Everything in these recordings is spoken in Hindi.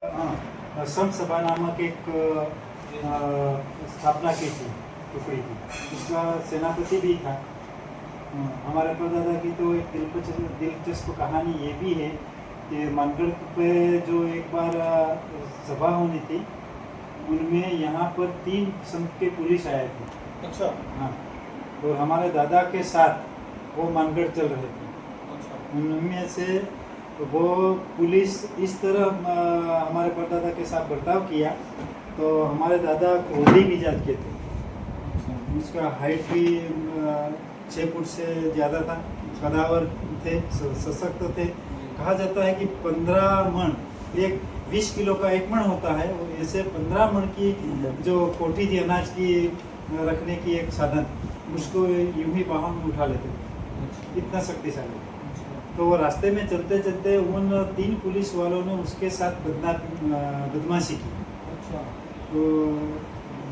हाँ, संत सभा नामक एक स्थापना की थी टुकड़ी की, उसका सेनापति भी था। हमारे परदादा की तो एक दिलचस्प कहानी ये भी है कि मानगढ़ पे जो एक बार सभा होनी थी, उनमें यहाँ पर 3 संघ के पुलिस आए थे। अच्छा। हाँ, और हमारे दादा के साथ वो मानगढ़ चल रहे थे। अच्छा। उनमें से वो पुलिस इस तरह हमारे परदादा के साथ बर्ताव किया, तो हमारे दादा क्रोधी मिजाज के थे। उसका हाइट भी 6 फुट से ज़्यादा था, कदावर थे, सशक्त थे। कहा जाता है कि 15 मन, एक 20 किलो का 1 मन होता है, और ऐसे 15 मन की जो कोठी थी अनाज की रखने की एक साधन, उसको यूं ही बाहों में उठा लेते थे, इतना शक्तिशाली। तो वो रास्ते में चलते चलते उन 3 पुलिस वालों ने उसके साथ बदमाशी की। अच्छा। तो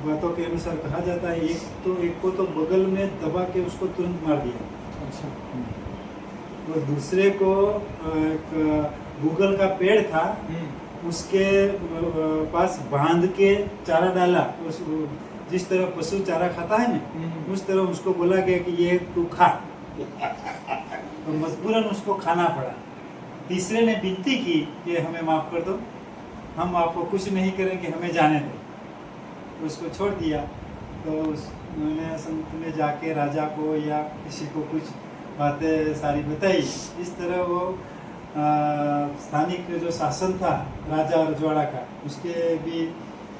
बातों के अनुसार कहा जाता है एक को तो बगल में दबा के उसको तुरंत मार दिया। अच्छा। और दूसरे को एक गूगल का पेड़ था, उसके पास बांध के चारा डाला। उस जिस तरह पशु चारा खाता है ना, उस तरह उसको बोला गया कि ये तू खा, तो मजबूरन उसको खाना पड़ा। तीसरे ने विनती की कि हमें माफ़ कर दो, हम आपको कुछ नहीं करेंगे, हमें जाने दो। तो उसको छोड़ दिया। तो उन्होंने संत ने जाके राजा को या किसी को कुछ बातें सारी बताई। इस तरह वो स्थानिक जो शासन था राजा रजवाड़ा का, उसके भी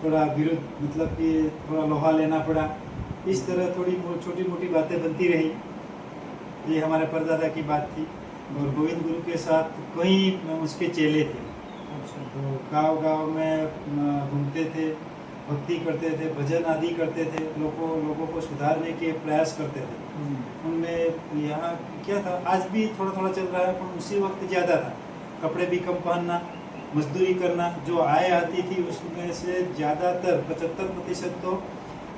थोड़ा विरुद्ध, मतलब कि थोड़ा लोहा लेना पड़ा। इस तरह थोड़ी छोटी मोटी बातें बनती रही। ये हमारे परदादा की बात थी। और गोविंद गुरु के साथ कई उसके चेले थे। तो गांव में घूमते थे, भक्ति करते थे, भजन आदि करते थे, लोगों को सुधारने के प्रयास करते थे। उनमें यहाँ क्या था, आज भी थोड़ा थोड़ा चल रहा है, पर उसी वक्त ज़्यादा था। कपड़े भी कम पहनना, मजदूरी करना, जो आय आती थी उसमें से ज़्यादातर 75% तो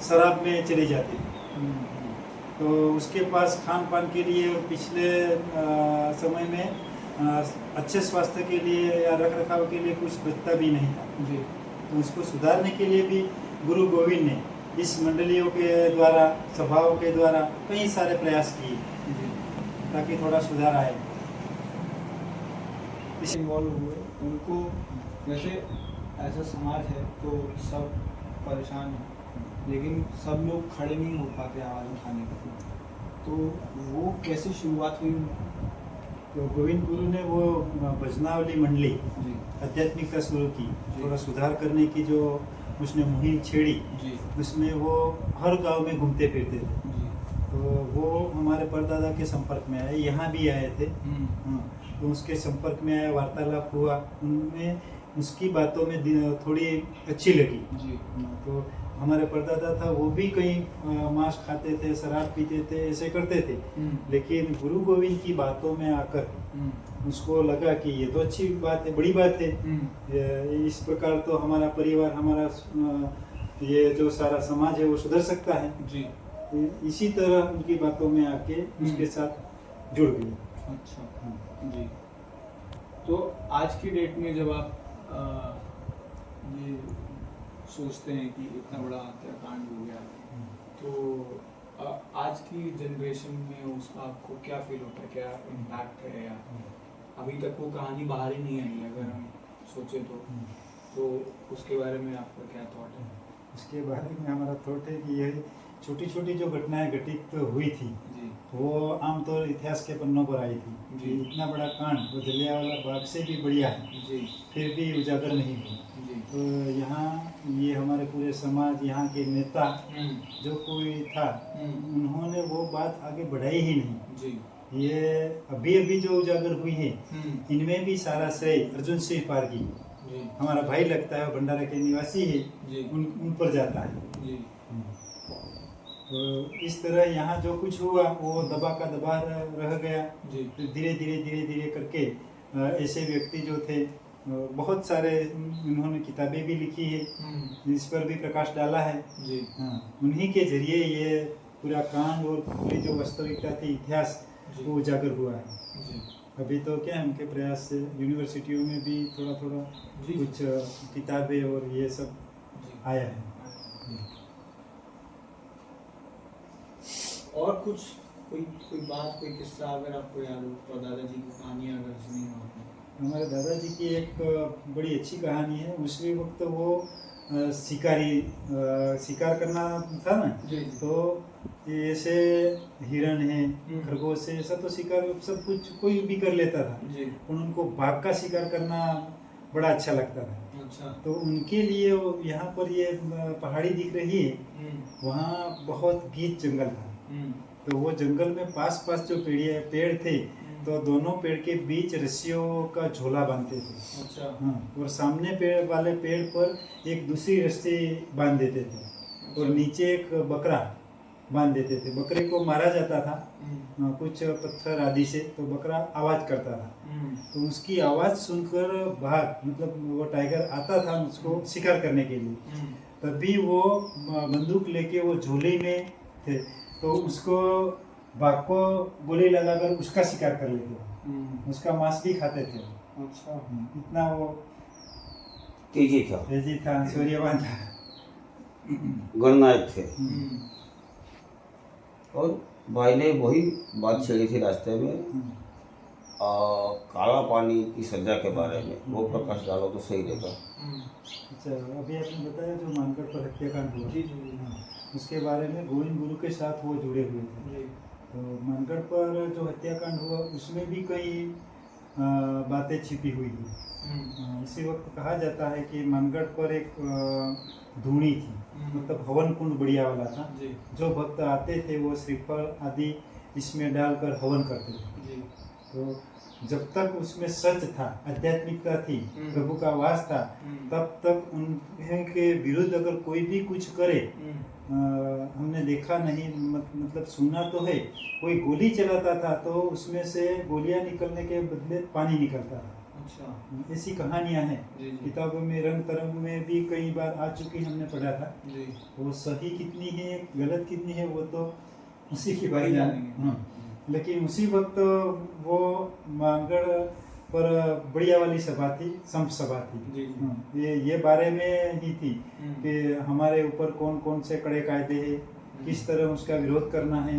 शराब में चली जाती थी। तो उसके पास खान पान के लिए और पिछले समय में अच्छे स्वास्थ्य के लिए या रख रखाव के लिए कुछ बचता भी नहीं था जी। तो उसको सुधारने के लिए भी गुरु गोविंद ने इस मंडलियों के द्वारा, सभाओं के द्वारा कई सारे प्रयास किए ताकि थोड़ा सुधार आए। इन्वॉल्व हुए उनको, जैसे ऐसा समाज है तो सब परेशान हैं, लेकिन सब लोग खड़े नहीं हो पाते आवाज़ उठाने के, तो वो कैसे शुरुआत हुई? तो गोविंद गुरु ने वो भजनावली मंडली आध्यात्मिकता शुरू की, थोड़ा सुधार करने की जो उसने मुहिम छेड़ी जी। उसमें वो हर गांव में घूमते फिरते थे जी। तो वो हमारे परदादा के संपर्क में आए, यहाँ भी आए थे। तो उसके संपर्क में आए, वार्तालाप हुआ, उनमें उसकी बातों में थोड़ी अच्छी लगी जी। तो हमारे परदादा था, वो भी कहीं मांस खाते थे, शराब पीते थे, ऐसे करते थे। लेकिन गुरु गोविंद की बातों में आकर उसको लगा कि ये तो अच्छी बात है, बड़ी बात है। इस प्रकार तो हमारा परिवार, हमारा ये जो सारा समाज है वो सुधर सकता है जी। इसी तरह उनकी बातों में आके उसके साथ जुड़ गए। अच्छा जी। तो आज की डेट में जब आप ये सोचते हैं कि इतना बड़ा हत्याकांड हो गया, तो आज की जनरेशन में उसका आपको क्या फील होता है, क्या इम्पैक्ट है? या अभी तक वो कहानी बाहर ही नहीं आई अगर हम सोचें तो उसके बारे में आपका क्या थॉट है? उसके बारे में हमारा थॉट है कि यह छोटी छोटी जो घटनाएं घटित तो हुई थी जी। वो आमतौर इतिहास के पन्नों पर आई थी जी। इतना बड़ा कांड वो जलियांवाला बाग से भी बढ़िया है जी। फिर भी उजागर नहीं हुआ। तो यहाँ ये हमारे पूरे समाज, यहाँ के नेता जो कोई था, उन्होंने वो बात आगे बढ़ाई ही नहीं जी। ये अभी जो उजागर हुई है, इनमें भी सारा श्रेय अर्जुन सिंह पारगी, हमारा भाई लगता है, भंडारा के निवासी है, उन पर जाता है जी। तो इस तरह यहाँ जो कुछ हुआ वो दबा का दबा रह गया जी। धीरे धीरे करके ऐसे व्यक्ति जो थे, बहुत सारे उन्होंने किताबें भी लिखी है, इस पर भी प्रकाश डाला है जी। हाँ, उन्हीं के जरिए ये पूरा कांड और पूरी जो वास्तविकता थी, इतिहास, वो उजागर हुआ है जी। अभी तो क्या है, उनके प्रयास से यूनिवर्सिटियों में भी थोड़ा थोड़ा जी। कुछ किताबें और ये सब जी। आया है। और कुछ कोई कोई बात, कोई किस्सा अगर आपको याद हो, और दादाजी की कहानियाँ अगर सुनी हो आपने? हमारे दादाजी की एक बड़ी अच्छी कहानी है। उसी वक्त वो शिकार करना था ना, जी। तो ये ऐसे हिरण है, खरगोश है, ऐसा तो शिकार सब कुछ कोई भी कर लेता था, जी। पर उनको बाघ का शिकार करना बड़ा अच्छा लगता था। अच्छा। तो उनके लिए यहाँ पर ये पहाड़ी दिख रही है, वहाँ बहुत गीच जंगल था। तो वो जंगल में पास पास जो पेड़ थे, तो दोनों पेड़ के बीच रस्सियों का झोला बांधते थे। अच्छा। हाँ, और सामने पेड़ पर एक दूसरी रस्सी बांध देते थे, और नीचे एक बकरा बांध देते थे। बकरे को मारा जाता था कुछ पत्थर आदि से, तो बकरा आवाज करता था। तो उसकी आवाज सुनकर बाघ, मतलब वो टाइगर आता था उसको शिकार करने के लिए। तभी वो बंदूक लेके वो झोले में थे, तो उसको बाघ को गोली लगाकर उसका शिकार कर लेते थे, उसका मांस भी खाते थे। अच्छा। इतना वो तेजी था, सूर्यवान था। गणनायक थे। और भाई ने वही बात छेड़ी थी रास्ते में, काला पानी की सजा के बारे में, वो प्रकाश डालो तो सही रहेगा। अच्छा, अभी आपने बताया जो मानगढ़ पर हत्याकांड हुआ, जी जी। उसके बारे में गोविंद गुरु के साथ वो जुड़े हुए थे। तो मानगढ़ पर जो हत्याकांड हुआ उसमें भी कई बातें छिपी हुई थी। इसी वक्त कहा जाता है कि मानगढ़ पर एक धूणी थी, मतलब हवन कुंड बढ़िया वाला था। जो भक्त आते थे वो श्रीफल आदि इसमें डालकर हवन करते थे। तो जब तक उसमें सच था, आध्यात्मिकता थी, प्रभु का वास था, तब तक उनके विरुद्ध अगर कोई भी कुछ करे, हमने देखा नहीं, मतलब सुना तो है, कोई गोली चलाता था तो उसमें से गोलियां निकलने के बदले पानी निकलता था। अच्छा। ऐसी कहानियां हैं किताबों में, रंग तरंग में भी कई बार आ चुकी, हमने पढ़ा था। वो सही कितनी है गलत कितनी है वो तो उसी की बात जानेंगे। लेकिन उसी वक्त वो मानगढ़ पर बढ़िया वाली सभा थी, संप सभा थी। ये बारे में ही थी कि हमारे ऊपर कौन कौन से कड़े कायदे हैं, किस तरह उसका विरोध करना है,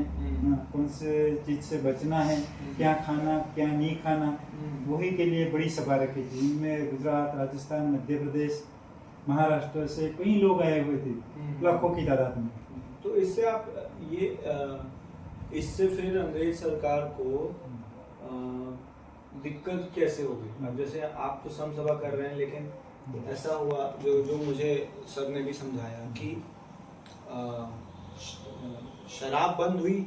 कौन से चीज से बचना है, क्या खाना क्या नहीं खाना, वही के लिए बड़ी सभा रखी थी। इनमें गुजरात, राजस्थान, मध्य प्रदेश, महाराष्ट्र से कई लोग आए हुए थे, लाखों की तादाद में। तो इससे आप ये इससे फिर अंग्रेज सरकार को दिक्कत कैसे होगी? अब जैसे आप तो सम सभा कर रहे हैं, लेकिन ऐसा हुआ जो मुझे सर ने भी समझाया कि शराब बंद हुई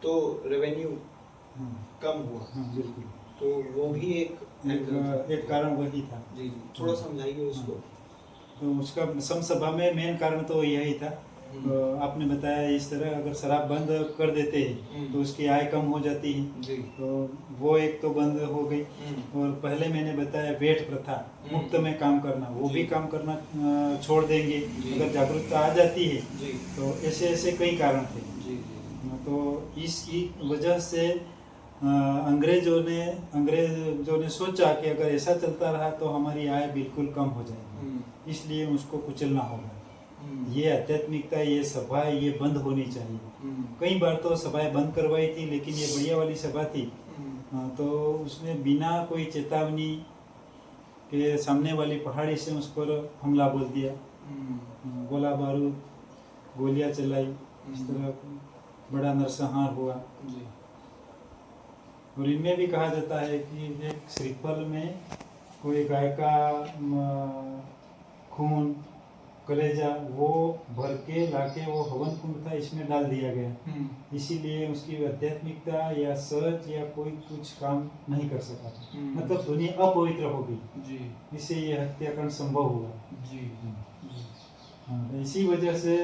तो रेवेन्यू कम हुआ। बिल्कुल, तो वो भी एक कारण वही था। जी जी, थोड़ा समझाइए उसको। तो उसका सम सभा में मेन कारण तो यही था। तो आपने बताया इस तरह अगर शराब बंद कर देते हैं तो उसकी आय कम हो जाती है, तो वो एक तो बंद हो गई। और पहले मैंने बताया वेट प्रथा, मुफ्त में काम करना, वो भी काम करना छोड़ देंगे अगर जागरूकता आ जाती है। तो ऐसे ऐसे कई कारण थे। तो इसकी वजह से अंग्रेजों ने सोचा कि अगर ऐसा चलता रहा तो हमारी आय बिल्कुल कम हो जाएगी, इसलिए उसको कुचलना होगा। ये आध्यात्मिकता, ये सभा, ये बंद होनी चाहिए। कई बार तो सभाएं बंद करवाई थी, लेकिन ये बढ़िया वाली सभा थी। तो उसमें बिना कोई चेतावनी के सामने वाली पहाड़ी से उस पर हमला बोल दिया, गोला बारूद, गोलियां चलाई, इस तरह बड़ा नरसंहार हुआ। और इनमें भी कहा जाता है कि एक श्रीफल में कोई गाय का खून, कलेजा, वो भर के लाके वो हवन कुंड था, इसमें डाल दिया गया। इसीलिए उसकी आध्यात्मिकता या सच या कोई कुछ काम नहीं कर सका, मतलब दुनिया अपवित्र हो गई। इससे ये हत्याकांड संभव हुआ। इसी वजह से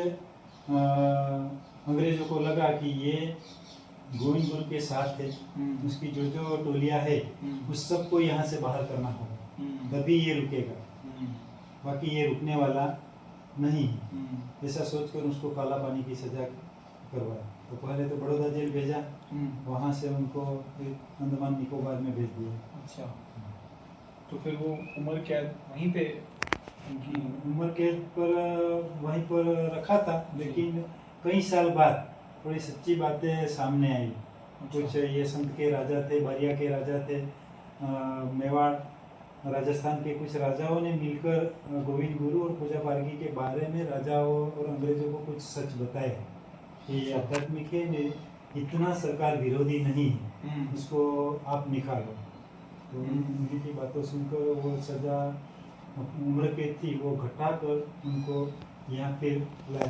अंग्रेजों को लगा कि ये गोविंद गुरु के साथ है, उसकी जो जो टोलियां है उस सबको यहाँ से बाहर करना होगा, तभी ये रुकेगा, बाकी ये रुकने वाला नहीं। ऐसा सोचकर उसको काला पानी की सजा करवाया। तो पहले तो बड़ौदा जेल भेजा, वहाँ से उनको फिर अंडमान निकोबार में भेज दिया। अच्छा, तो फिर वो उम्र कैद वहीं पे उनकी? उम्र कैद पर वहीं पर रखा था, लेकिन कई साल बाद थोड़ी सच्ची बातें सामने आई। कुछ ये संत के राजा थे, बारिया के राजा थे, मेवाड़ राजस्थान के कुछ राजाओं ने मिलकर गोविंद गुरु और पूजा पारगी के बारे में राजाओं और अंग्रेजों को कुछ सच बताए कि ये आध्यात्मिक है, इतना सरकार विरोधी नहीं है, उसको आप निकालो। तो उन्हीं की बातों सुनकर वो सजा उम्र कैद थी वो घटाकर उनको यहाँ पे लाया।